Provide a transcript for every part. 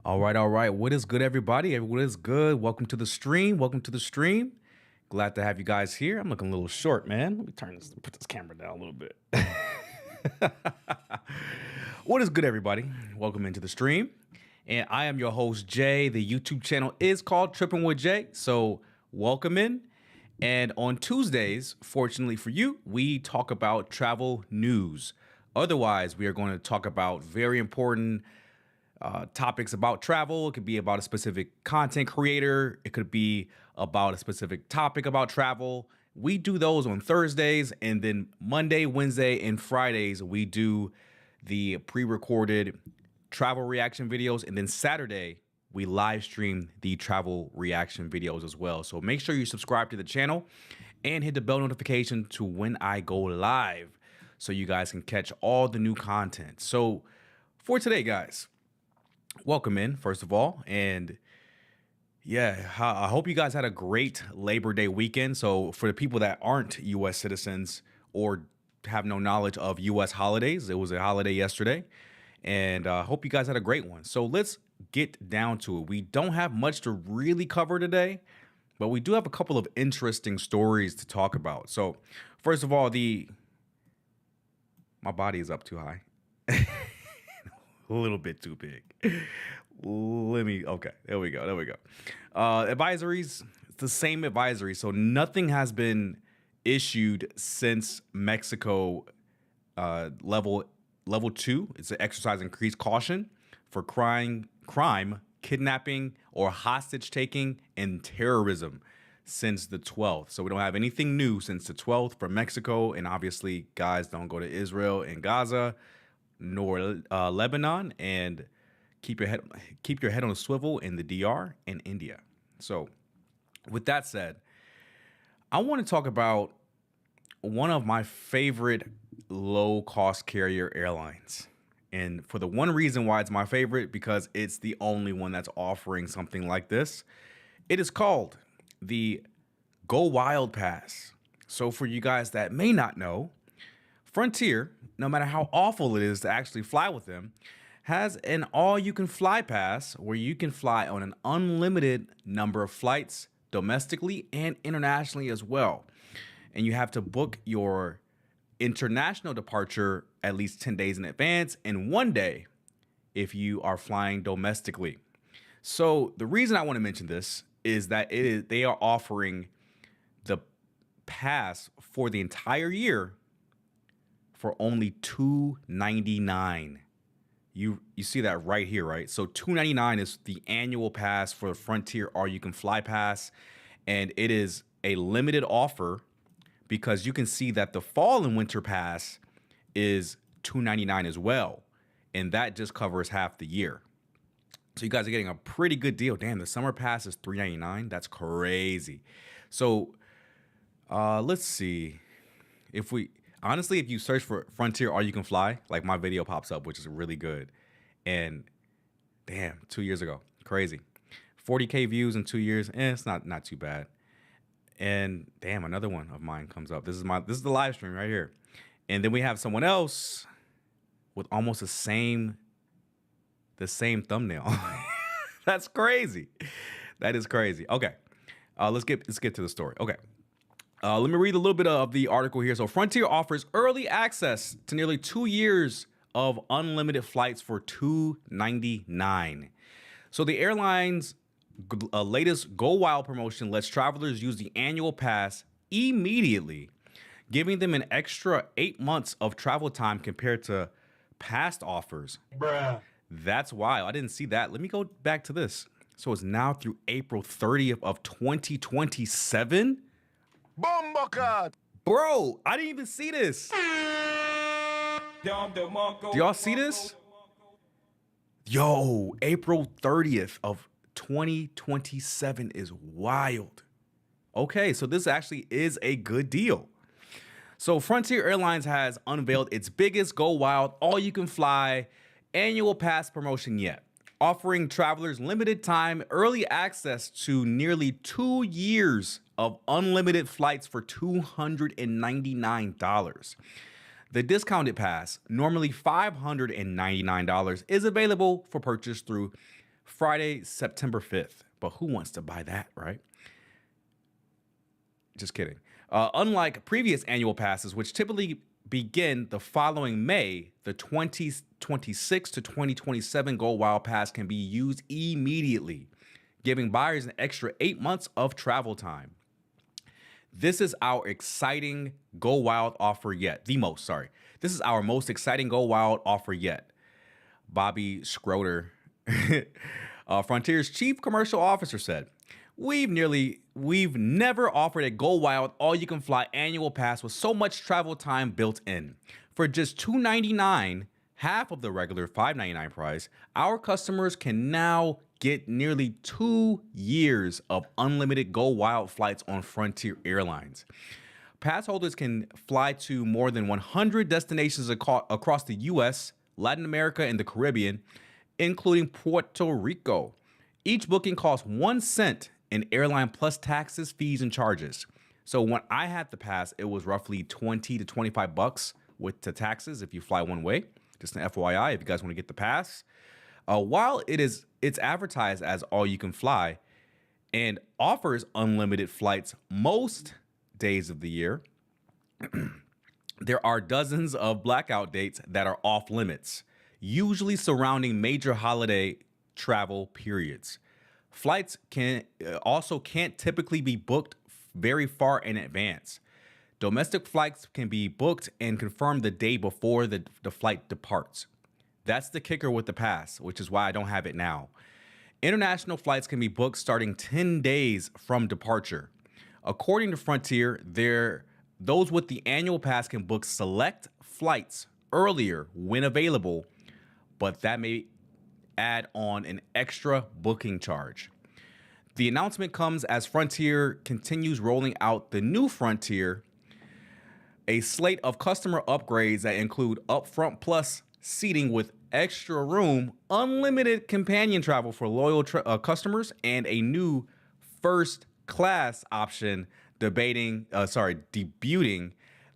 All right. What is good, everybody? What is good? Welcome to the stream. Welcome to the stream. Glad to have you guys here. I'm looking a little short, man. Let me put this camera down a little bit. What is good, everybody? Welcome into the stream. And I am your host, Jay. The YouTube channel is called Trippin with Jay. So welcome in. And on Tuesdays, fortunately for you, we talk about travel news. Otherwise, we are going to talk about very important topics about travel. It could be about a specific content creator. It could be about a specific topic about travel. We do those on Thursdays, and then Monday, Wednesday, and Fridays, we do the pre-recorded travel reaction videos. And then Saturday, we live stream the travel reaction videos as well. So make sure you subscribe to the channel and hit the bell notification to when I go live so you guys can catch all the new content. So for today, guys, welcome in, first of all. And yeah, I hope you guys had a great Labor Day weekend. So for the people that aren't U.S. citizens or have no knowledge of U.S. holidays, it was a holiday yesterday. And I hope you guys had a great one. So let's get down to it. We don't have much to really cover today, but we do have a couple of interesting stories to talk about. So first of all, my body is up too high. A little bit too big. Okay, there we go. Advisories, it's the same advisory. So nothing has been issued since Mexico level 2. It's an exercise increased caution for crime, kidnapping, or hostage taking, and terrorism since the 12th. So we don't have anything new since the 12th for Mexico. And obviously, guys, don't go to Israel and Gaza nor Lebanon, and keep your head on a swivel in the DR and India. So with that said, I want to talk about one of my favorite low-cost carrier airlines. And for the one reason why it's my favorite, because it's the only one that's offering something like this. It is called the Go Wild Pass. So for you guys that may not know, Frontier, no matter how awful it is to actually fly with them, has an all-you-can-fly pass where you can fly on an unlimited number of flights domestically and internationally as well. And you have to book your international departure at least 10 days in advance and 1 day if you are flying domestically. So the reason I want to mention this is that they are offering the pass for the entire year for only $299. You see that right here, right? So $299 is the annual pass for the Frontier all-you-can-fly pass, and it is a limited offer because you can see that the fall and winter pass is $299 as well, and that just covers half the year. So you guys are getting a pretty good deal. Damn, the summer pass is $399. That's crazy. So let's see if we. Honestly, if you search for Frontier All You Can Fly, like my video pops up, which is really good. And damn, 2 years ago, crazy. 40K views in 2 years, it's not too bad. And damn, another one of mine comes up. This is the live stream right here. And then we have someone else with almost the same thumbnail. That's crazy. That is crazy. Okay, let's get to the story. Okay. Let me read a little bit of the article here. So Frontier offers early access to nearly 2 years of unlimited flights for $299. So the airline's latest Go Wild promotion lets travelers use the annual pass immediately, giving them an extra 8 months of travel time compared to past offers. Bruh. That's wild. I didn't see that. Let me go back to this. So it's now through April 30th of 2027. Bro, I didn't even see this. Do y'all see this? Yo, April 30th of 2027 is wild. Okay, so this actually is a good deal. So Frontier Airlines has unveiled its biggest Go Wild all-you-can-fly annual pass promotion yet, offering travelers limited time early access to nearly 2 years of unlimited flights for $299. The discounted pass, normally $599, is available for purchase through Friday, September 5th. But who wants to buy that, right? Just kidding. Unlike previous annual passes, which typically begin the following May, the 2026 to 2027 Go Wild Pass can be used immediately, giving buyers an extra 8 months of travel time. This is our exciting Go Wild offer yet. This is our most exciting Go Wild offer yet. Bobby Schroeder, Frontier's chief commercial officer, said, We've never offered a Go Wild all-you-can-fly annual pass with so much travel time built in. For just $299, half of the regular $599 price, our customers can now get nearly 2 years of unlimited Go Wild flights on Frontier Airlines. Pass holders can fly to more than 100 destinations across the U.S., Latin America, and the Caribbean, including Puerto Rico. Each booking costs 1 cent in airline plus taxes, fees, and charges. So when I had the pass, it was roughly 20 to 25 bucks with the taxes if you fly one way. Just an FYI, if you guys want to get the pass. While it's advertised as all you can fly and offers unlimited flights most days of the year, there are dozens of blackout dates that are off limits, usually surrounding major holiday travel periods. Flights can't typically be booked very far in advance. Domestic flights can be booked and confirmed the day before the flight departs. That's the kicker with the pass, which is why I don't have it now. International flights can be booked starting 10 days from departure. According to Frontier, those with the annual pass can book select flights earlier when available, but that may add on an extra booking charge. The announcement comes as Frontier continues rolling out the new Frontier, a slate of customer upgrades that include upfront plus seating with extra room, unlimited companion travel for loyal customers, and a new first class option debuting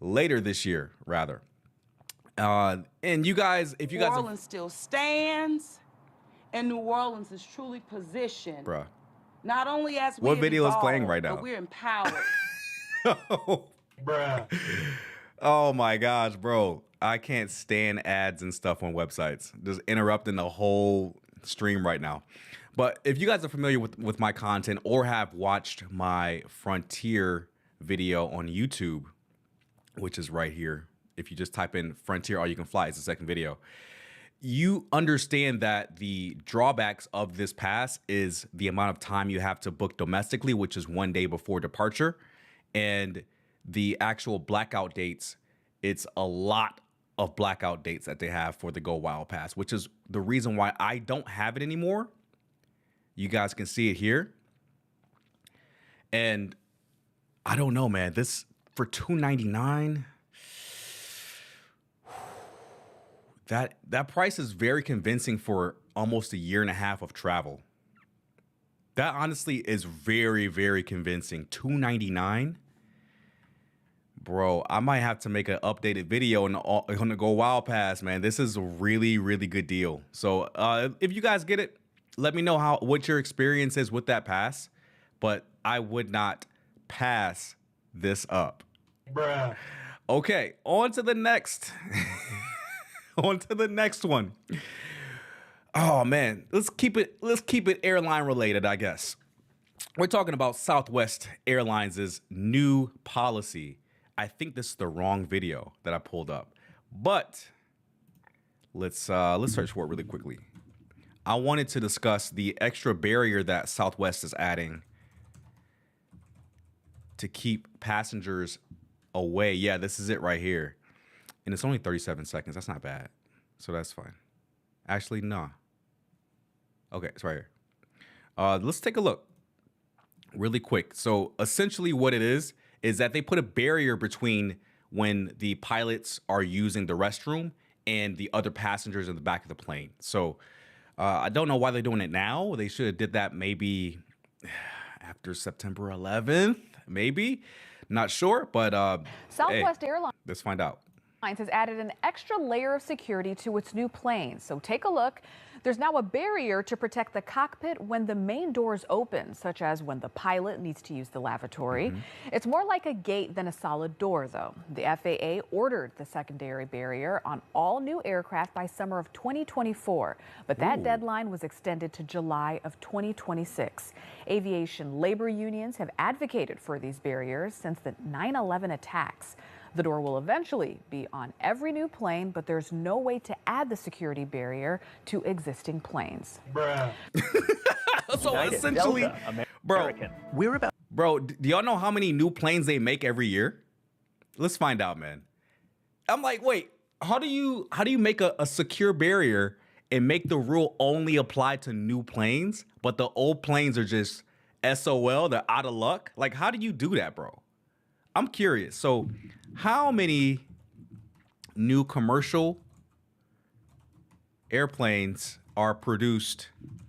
later this year, rather. And you guys, if you guys, New Orleans still stands, and New Orleans is truly positioned, bruh, not only as we what video is playing evolve, right now? but we're empowered. Bruh. Oh my gosh, bro. I can't stand ads and stuff on websites. Just interrupting the whole stream right now. But if you guys are familiar with my content or have watched my Frontier video on YouTube, which is right here, if you just type in Frontier All You Can Fly, it's the second video, you understand that the drawbacks of this pass is the amount of time you have to book domestically, which is 1 day before departure, and the actual blackout dates. It's a lot of blackout dates that they have for the Go Wild Pass, which is the reason why I don't have it anymore. You guys can see it here. And I don't know, man. This for $299. That price is very convincing for almost a year and a half of travel. That honestly is very, very convincing. $299. Bro, I might have to make an updated video on the Go Wild Pass, man. This is a really, really good deal. So if you guys get it, let me know what your experience is with that pass. But I would not pass this up. Bruh. Okay, on to the next. On to the next one. Oh man, let's keep it airline related, I guess. We're talking about Southwest Airlines' new policy. I think this is the wrong video that I pulled up, but let's search for it really quickly. I wanted to discuss the extra barrier that Southwest is adding to keep passengers away. Yeah, this is it right here. And it's only 37 seconds. That's not bad. So that's fine. Actually, nah. Okay, it's right here. Let's take a look really quick. So essentially what it is that they put a barrier between when the pilots are using the restroom and the other passengers in the back of the plane. So I don't know why they're doing it now. They should have did that maybe after September 11th, maybe. Not sure, but Southwest Airlines let's find out. has added an extra layer of security to its new planes. So take a look. There's now a barrier to protect the cockpit when the main doors open, such as when the pilot needs to use the lavatory. It's more like a gate than a solid door, though. The FAA ordered the secondary barrier on all new aircraft by summer of 2024, but that deadline was extended to July of 2026. Aviation labor unions have advocated for these barriers since the 9/11 attacks. The door will eventually be on every new plane, but there's no way to add the security barrier to existing planes. So essentially, bro, do y'all know how many new planes they make every year? Let's find out, man. I'm like, wait, how do you make a secure barrier and make the rule only apply to new planes, but the old planes are just SOL, they're out of luck? Like, how do you do that, bro? I'm curious. So, how many new commercial airplanes are produced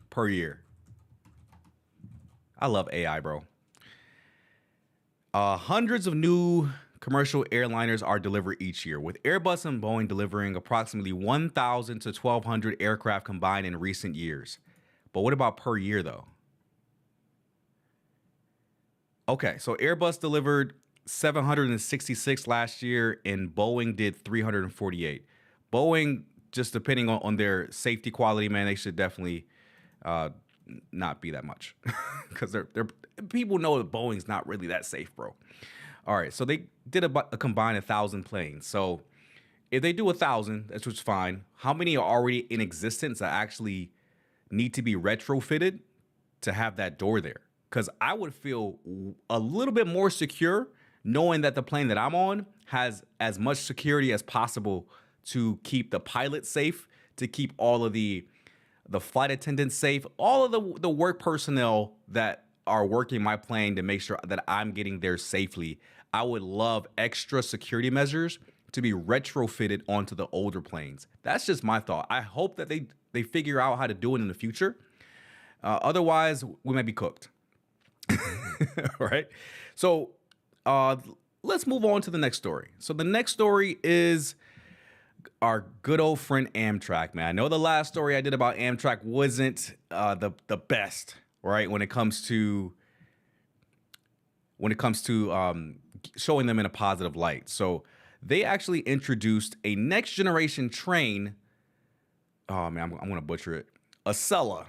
per year? I love AI, bro. Hundreds of new commercial airliners are delivered each year, with Airbus and Boeing delivering approximately 1,000 to 1,200 aircraft combined in recent years. But what about per year, though? Okay, so Airbus delivered 766 last year, and Boeing did 348. Boeing, just depending on their safety quality, man, they should definitely not be that much, because they're people know that Boeing's not really that safe, bro. All right, so they did a combined 1,000 planes. So if they do 1,000, that's just fine. How many are already in existence that actually need to be retrofitted to have that door there? Because I would feel a little bit more secure knowing that the plane that I'm on has as much security as possible to keep the pilot safe, to keep all of the flight attendants safe, all of the work personnel that are working my plane to make sure that I'm getting there safely. I would love extra security measures to be retrofitted onto the older planes. That's just my thought. I hope that they figure out how to do it in the future. Otherwise, we might be cooked. All right. So let's move on to the next story. So the next story is our good old friend Amtrak, man. I know the last story I did about Amtrak wasn't the best, right? When it comes to showing them in a positive light. So they actually introduced a next generation train. Oh man, I'm gonna butcher it. Acela.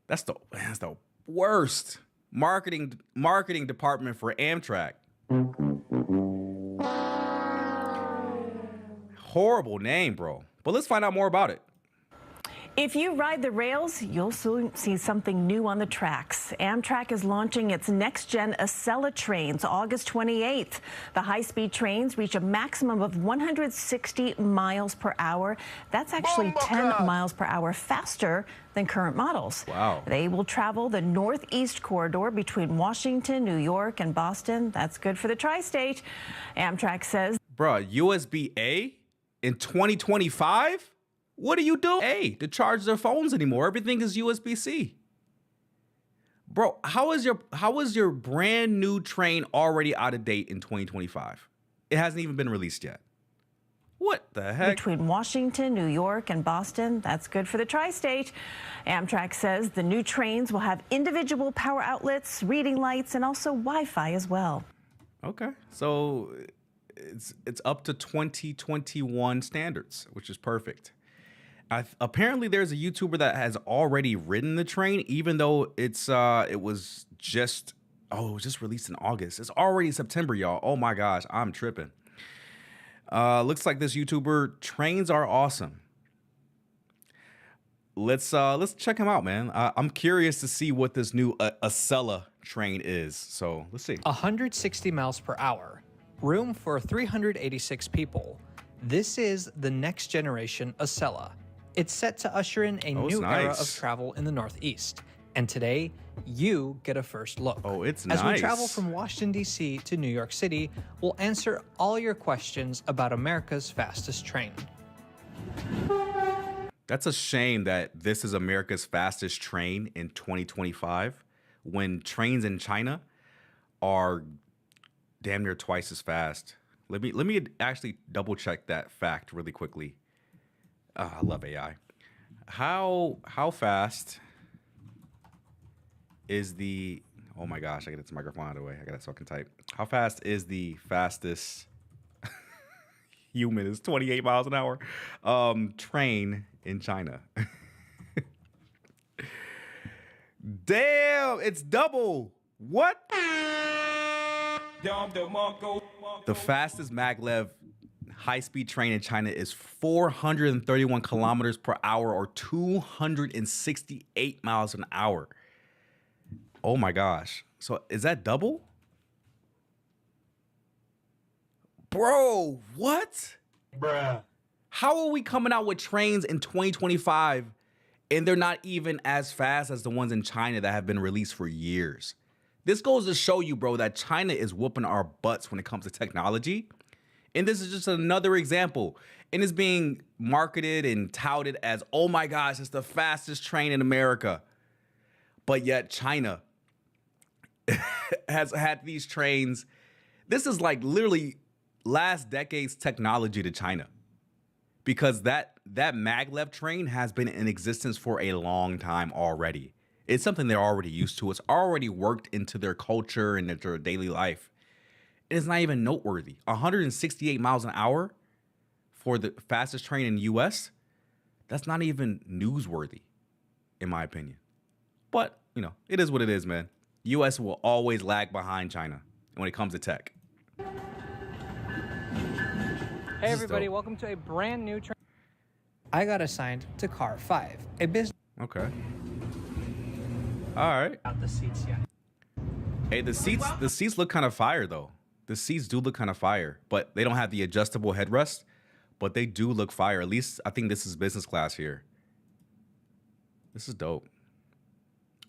That's the worst marketing department for Amtrak. Horrible name, bro. But let's find out more about it. If you ride the rails, you'll soon see something new on the tracks. Amtrak is launching its next-gen Acela trains August 28th. The high-speed trains reach a maximum of 160 miles per hour. That's actually 10 miles per hour faster than current models. Wow. They will travel the northeast corridor between Washington, New York, and Boston. That's good for the tri-state. Amtrak says, bruh, USB-A in 2025? What do you do? A, to charge their phones anymore. Everything is USB-C. Bro, how is your brand new train already out of date in 2025? It hasn't even been released yet. What the heck? Between Washington, New York, and Boston. That's good for the tri-state. Amtrak says the new trains will have individual power outlets, reading lights, and also Wi-Fi as well. Okay, so it's up to 2021 standards, which is perfect. Apparently, there's a YouTuber that has already ridden the train, even though it was just released in August. It's already September, y'all. Oh my gosh, I'm tripping. Looks like this YouTuber, trains are awesome. Let's check him out, man. I'm curious to see what this new Acela train is. So let's see. 160 miles per hour, room for 386 people. This is the next generation Acela. It's set to usher in a new era of travel in the Northeast. And today, you get a first look. Oh, it's nice. As we nice. travel from Washington, D.C. to New York City, we'll answer all your questions about America's fastest train. That's a shame that this is America's fastest train in 2025, when trains in China are damn near twice as fast. Let me actually double check that fact really quickly. I love AI. How fast is the oh my gosh, I got this microphone out of the way. I got it so I can type. How fast is the fastest human is 28 miles an hour train in China? Damn, it's double. What? The fastest maglev high-speed train in China is 431 kilometers per hour or 268 miles an hour. Oh my gosh. So is that double? Bro, what? Bruh. How are we coming out with trains in 2025 and they're not even as fast as the ones in China that have been released for years? This goes to show you, bro, that China is whooping our butts when it comes to technology. And this is just another example. And it's being marketed and touted as, oh my gosh, it's the fastest train in America. But yet China has had these trains. This is like literally last decade's technology to China. Because that maglev train has been in existence for a long time already. It's something they're already used to. It's already worked into their culture and into their daily life. And it's not even noteworthy. 168 miles an hour for the fastest train in the US, that's not even newsworthy, in my opinion. But, you know, it is what it is, man. US will always lag behind China when it comes to tech. Hey everybody, welcome to a brand new train. I got assigned to car 5, a business. Okay. All right. Out the seats yet. Hey, the seats look kind of fire though. The seats do look kind of fire, but they don't have the adjustable headrest, but they do look fire. At least I think this is business class here. This is dope.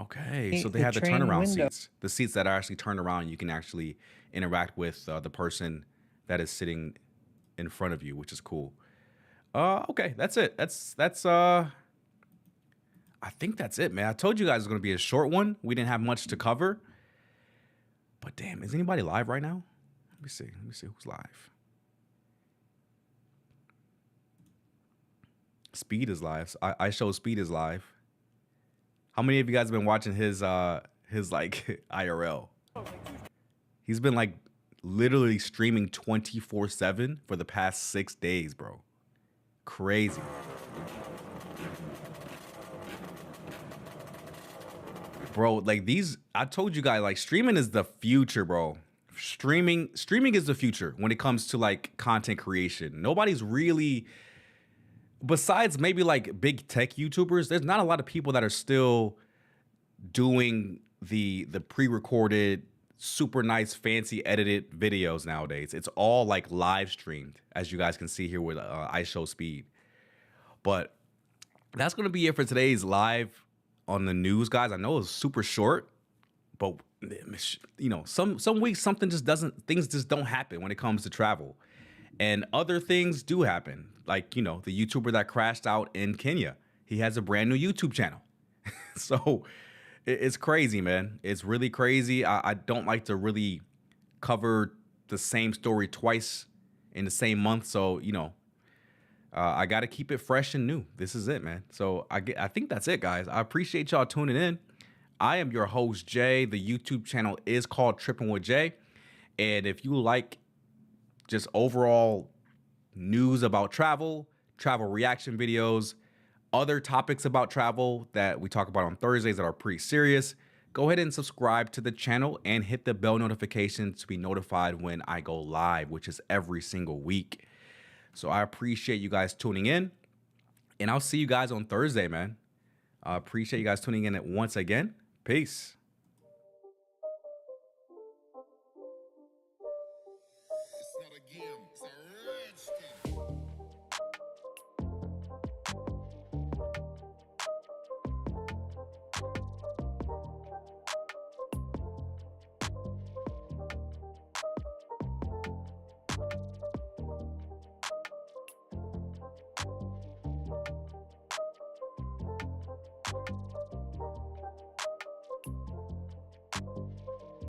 Okay, so they have the turnaround seats. The seats that are actually turned around, you can actually interact with the person that is sitting in front of you, which is cool. Okay, that's it. That's I think that's it, man. I told you guys it was going to be a short one. We didn't have much to cover. But damn, is anybody live right now? Let me see who's live. Speed is live. I show Speed is live. How many of you guys have been watching his like IRL? He's been like literally streaming 24/7 for the past 6 days, bro. Crazy. Bro, like these, I told you guys, like streaming is the future, bro. Streaming is the future when it comes to like content creation. Nobody's really, besides maybe like big tech YouTubers, there's not a lot of people that are still doing the pre-recorded, super nice, fancy edited videos nowadays. It's all like live streamed, as you guys can see here with I Show Speed. But that's gonna be it for today's live on the news, guys. I know it's super short, but you know, some weeks things just don't happen when it comes to travel. And other things do happen. Like, you know, the YouTuber that crashed out in Kenya, he has a brand new YouTube channel. So it's crazy, man. It's really crazy. I don't like to really cover the same story twice in the same month. So, you know, I got to keep it fresh and new. This is it, man. So I think that's it, guys. I appreciate y'all tuning in. I am your host, Jay. The YouTube channel is called Trippin with Jay. And if you like just overall news about travel reaction videos, other topics about travel that we talk about on Thursdays that are pretty serious, go ahead and subscribe to the channel and hit the bell notification to be notified when I go live, which is every single week. So I appreciate you guys tuning in, and I'll see you guys on Thursday, man. I appreciate you guys tuning in once again. Peace. It's not a game, it's a rich thing.